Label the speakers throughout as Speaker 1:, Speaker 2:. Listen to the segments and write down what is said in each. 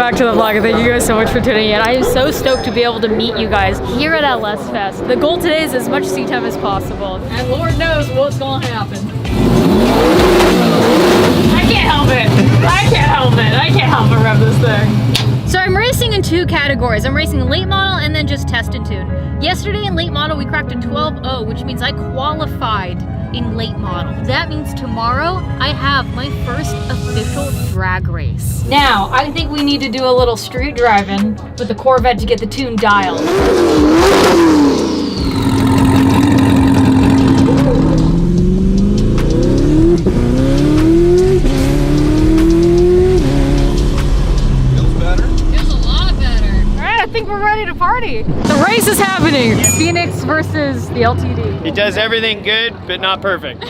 Speaker 1: back to the vlog, and thank you guys so much for tuning in. I am so stoked to be able to meet you guys here at LS Fest. The goal today is as much seat time as possible, and Lord knows what's gonna happen. I can't help it. I can't help it. I can't help but rev this thing. So I'm racing in two categories. I'm racing late model and then just test and tune. Yesterday in late model we cracked a 12.0, which means I qualified in late model. That means tomorrow I have my first official drag race. Now, I think we need to do a little street driving with the Corvette to get the tune dialed. We're ready to party. The race is happening. Phoenix versus the LTD.
Speaker 2: He does everything good, but not perfect.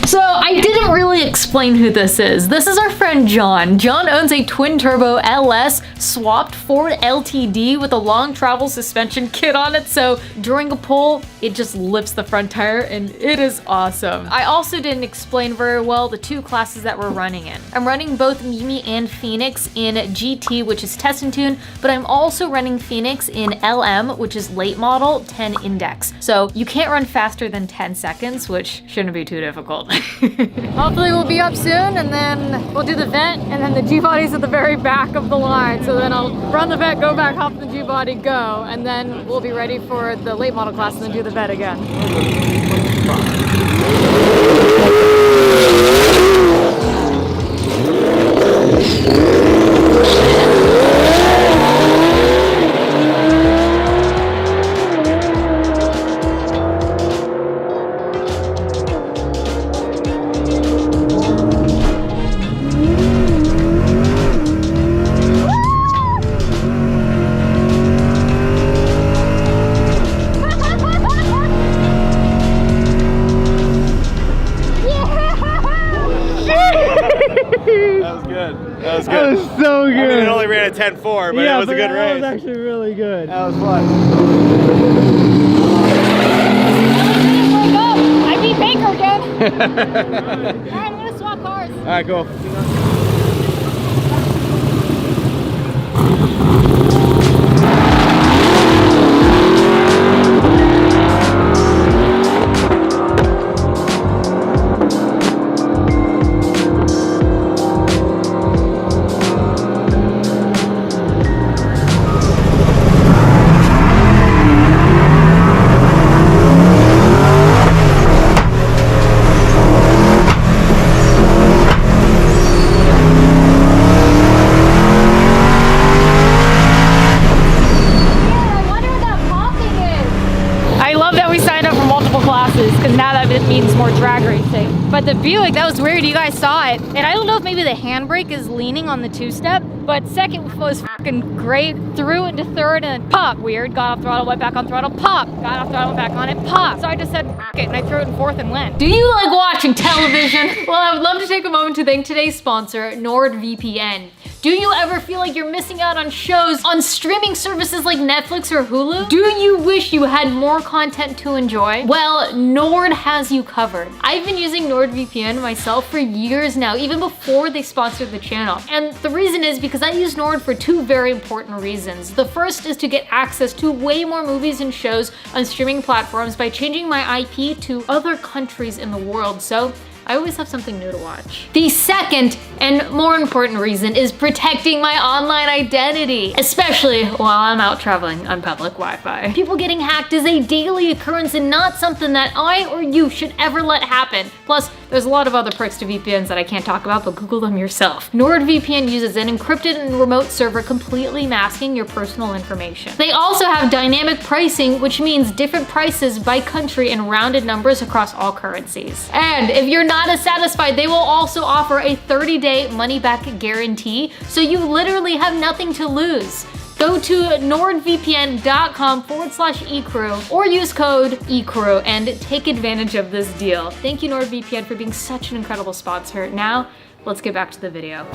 Speaker 1: So I didn't really explain who this is. This is our friend John. John owns a twin turbo LS swapped Ford LTD with a long travel suspension kit on it. So during a pull, it just lifts the front tire and it is awesome. I also didn't explain very well the two classes that we're running in. I'm running both Mimi and Phoenix in GT, which is test and tune, but I'm also running Phoenix in LM, which is late model 10 index. So you can't run faster than 10 seconds, which shouldn't be too difficult. Hopefully we'll be up soon, and then we'll do the vent, and then the G-body's at the very back of the line. So then I'll run the vent, go back, hop the G-body, go, and then we'll be ready for the late model class and then do the vent again.
Speaker 2: That was so good. I mean, it only ran a 10.4, but it was a good race.
Speaker 3: That was actually really good.
Speaker 2: That was fun.
Speaker 1: I beat Baker again. Alright, I'm gonna swap cars.
Speaker 2: Alright, cool.
Speaker 1: because now that it means more drag racing. But the Buick, that was weird, you guys saw it. And I don't know if maybe the handbrake is leaning on the two-step, but second was fucking great. Threw into third and then pop. Weird, got off throttle, went back on throttle, pop. Got off throttle, went back on it, pop. So I just said, fuck it, and I threw it in fourth and went. Do you like watching television? Well, I would love to take a moment to thank today's sponsor, NordVPN. Do you ever feel like you're missing out on shows on streaming services like Netflix or Hulu? Do you wish you had more content to enjoy? Well, Nord has you covered. I've been using NordVPN myself for years now, even before they sponsored the channel. And the reason is because I use Nord for two very important reasons. The first is to get access to way more movies and shows on streaming platforms by changing my IP to other countries in the world. So I always have something new to watch. The second and more important reason is protecting my online identity, especially while I'm out traveling on public Wi-Fi. People getting hacked is a daily occurrence and not something that I or you should ever let happen. Plus, there's a lot of other perks to VPNs that I can't talk about, but Google them yourself. NordVPN uses an encrypted and remote server completely masking your personal information. They also have dynamic pricing, which means different prices by country and rounded numbers across all currencies. And if you're not as satisfied, they will also offer a 30-day money-back guarantee, so you literally have nothing to lose. Go to nordvpn.com/ecrew or use code ecrew and take advantage of this deal. Thank you, NordVPN, for being such an incredible sponsor. Now, let's get back to the video.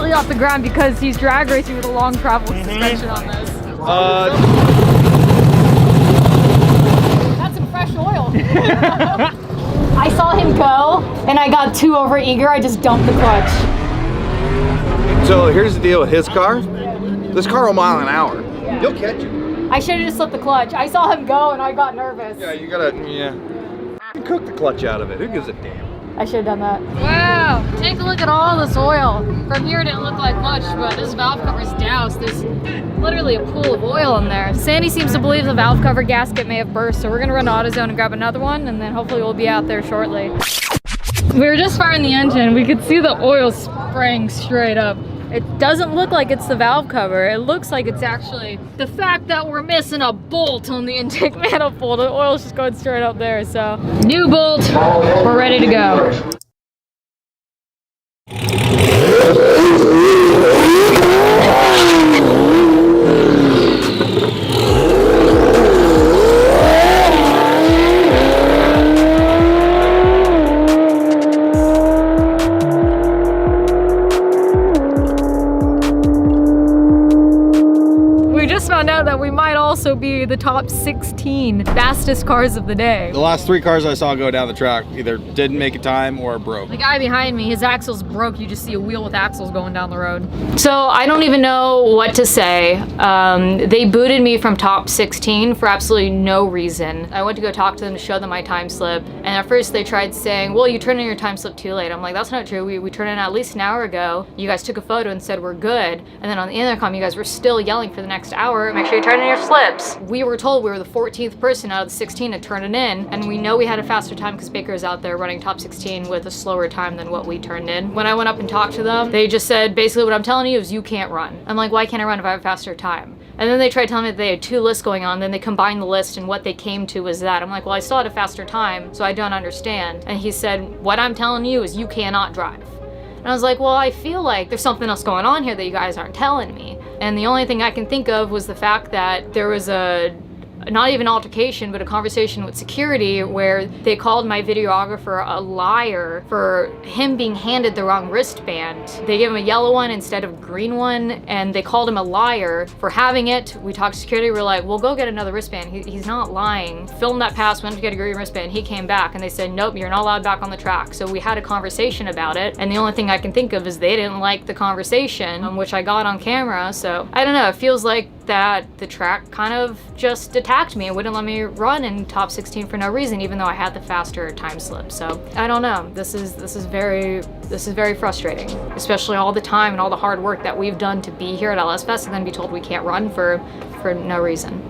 Speaker 1: barely off the ground because he's drag racing with a long travel suspension on this. That's some fresh oil. I saw him go and I got too over eager. I just dumped the clutch.
Speaker 3: So here's the deal with his car. This car will mile an hour. Yeah. You'll catch it.
Speaker 1: I should have just slipped the clutch. I saw him go and I got nervous.
Speaker 3: Yeah, you gotta, You cook the clutch out of it. Who gives a damn?
Speaker 1: I should have done that. Wow, take a look at all this oil. From here it didn't look like much, but this valve cover's doused. There's literally a pool of oil in there. Sandy seems to believe the valve cover gasket may have burst, so we're gonna run to AutoZone and grab another one, and then hopefully we'll be out there shortly. We were just firing the engine. We could see the oil spraying straight up. It doesn't look like it's the valve cover. It looks like it's actually the fact that we're missing a bolt on the intake manifold. The oil's just going straight up there, so. New bolt, we're ready to go. Found out that we might also be the top 16 fastest cars of the day.
Speaker 2: The last 3 cars I saw go down the track either didn't make a time or broke.
Speaker 1: The guy behind me, his axles broke. You just see a wheel with axles going down the road. So I don't even know what to say. They booted me from top 16 for absolutely no reason. I went to go talk to them to show them my time slip, and at first they tried saying, well, you turned in your time slip too late. I'm like, that's not true. We turned in at least an hour ago. You guys took a photo and said we're good, and then on the intercom you guys were still yelling for the next hour. Make sure you turn in your slips. We were told we were the 14th person out of the 16 to turn it in, and we know we had a faster time because Baker is out there running top 16 with a slower time than what we turned in. When I went up and talked to them, they just said, basically what I'm telling you is you can't run. I'm like, why can't I run if I have a faster time? And then they tried telling me that they had 2 lists going on, then they combined the list and what they came to was that. I'm like, well, I still had a faster time, so I don't understand. And he said, what I'm telling you is you cannot drive. And I was like, well, I feel like there's something else going on here that you guys aren't telling me. And the only thing I can think of was the fact that there was not even altercation, but a conversation with security where they called my videographer a liar for him being handed the wrong wristband. They gave him a yellow one instead of a green one, and they called him a liar for having it. We talked to security, we're like, well, go get another wristband. He's not lying. Filmed that pass, went to get a green wristband, he came back, and they said, nope, you're not allowed back on the track. So we had a conversation about it, and the only thing I can think of is they didn't like the conversation, which I got on camera, so I don't know, it feels like that the track kind of just attacked me and wouldn't let me run in top 16 for no reason, even though I had the faster time slip. So I don't know. This is very frustrating, especially all the time and all the hard work that we've done to be here at LS Fest and then be told we can't run for no reason.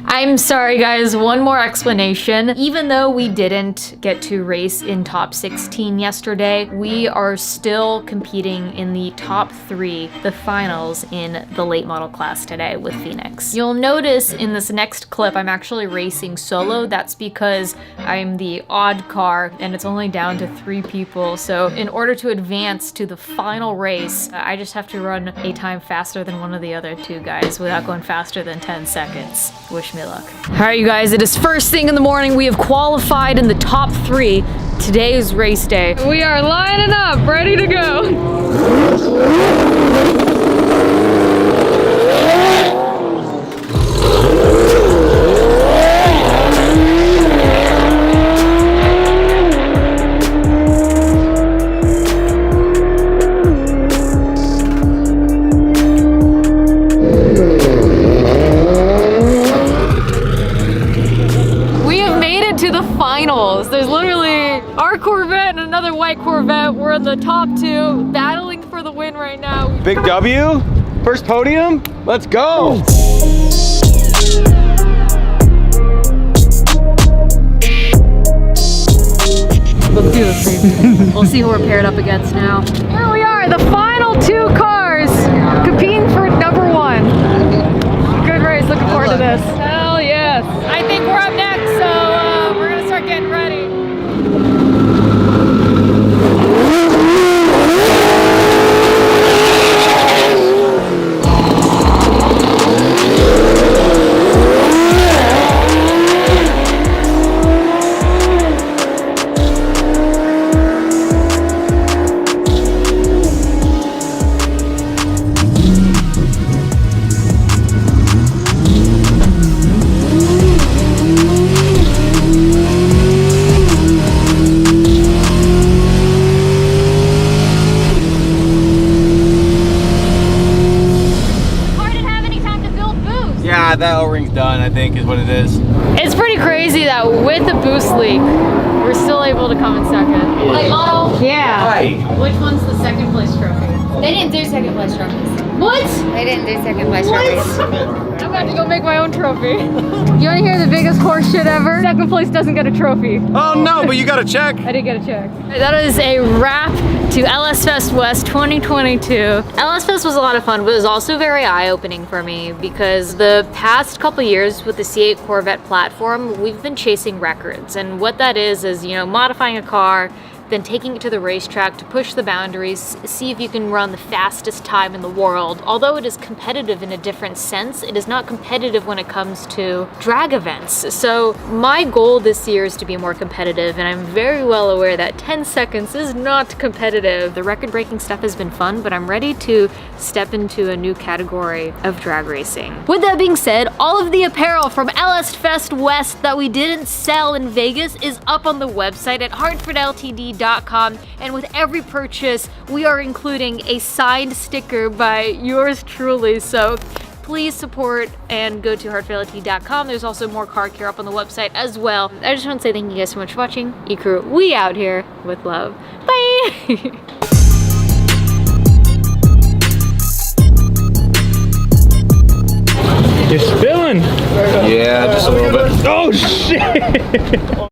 Speaker 1: I'm sorry guys, one more explanation. Even though we didn't get to race in top 16 yesterday, we are still competing in the top 3, the finals in the late model class today with Phoenix. You'll notice in this next clip, I'm actually racing solo. That's because I'm the odd car and it's only down to 3 people. So in order to advance to the final race, I just have to run a time faster than one of the other 2 guys without going faster than 10 seconds. Wish me luck. All right, you guys, it is first thing in the morning. We have qualified in the top 3. Today is race day. We are lining up, ready to go. There's literally our Corvette and another white Corvette. We're in the top 2, battling for the win right now.
Speaker 2: Big W, first podium, let's go.
Speaker 1: Let's do this, baby. We'll see who we're paired up against now. Here we are, the final 2 cars competing for number 1. Good race, looking forward to this. Hell yes. I think we're up next, so we're gonna start getting ready.
Speaker 2: done, I think, is what it is.
Speaker 1: It's pretty crazy that with the boost leak, we're still able to come in second. Like model? Yeah.
Speaker 3: Right.
Speaker 1: Which one's the second place trophy?
Speaker 4: They didn't do second place trophies.
Speaker 1: What?
Speaker 4: They didn't do second place trophies.
Speaker 1: I'm about to go make my own trophy. You want to hear the biggest horse shit ever? Second place doesn't get a trophy.
Speaker 3: Oh no, but you got a check.
Speaker 1: I did get a check. That is a wrap to LS Fest West 2022. LS Fest was a lot of fun, but it was also very eye-opening for me because the past couple years with the C8 Corvette platform, we've been chasing records. And what that is, you know, modifying a car, then taking it to the racetrack to push the boundaries, see if you can run the fastest time in the world. Although it is competitive in a different sense, it is not competitive when it comes to drag events. So my goal this year is to be more competitive, and I'm very well aware that 10 seconds is not competitive. The record-breaking stuff has been fun, but I'm ready to step into a new category of drag racing. With that being said, all of the apparel from LS Fest West that we didn't sell in Vegas is up on the website at HartfordLTD.com, and with every purchase we are including a signed sticker by yours truly, so please support and go to HartfordLTD.com. There's also more car gear up on the website as well. I just want to say thank you guys so much for watching. E-Crew, we out here with love. Bye!
Speaker 2: You're spilling.
Speaker 3: Yeah, just a little bit.
Speaker 2: Oh shit!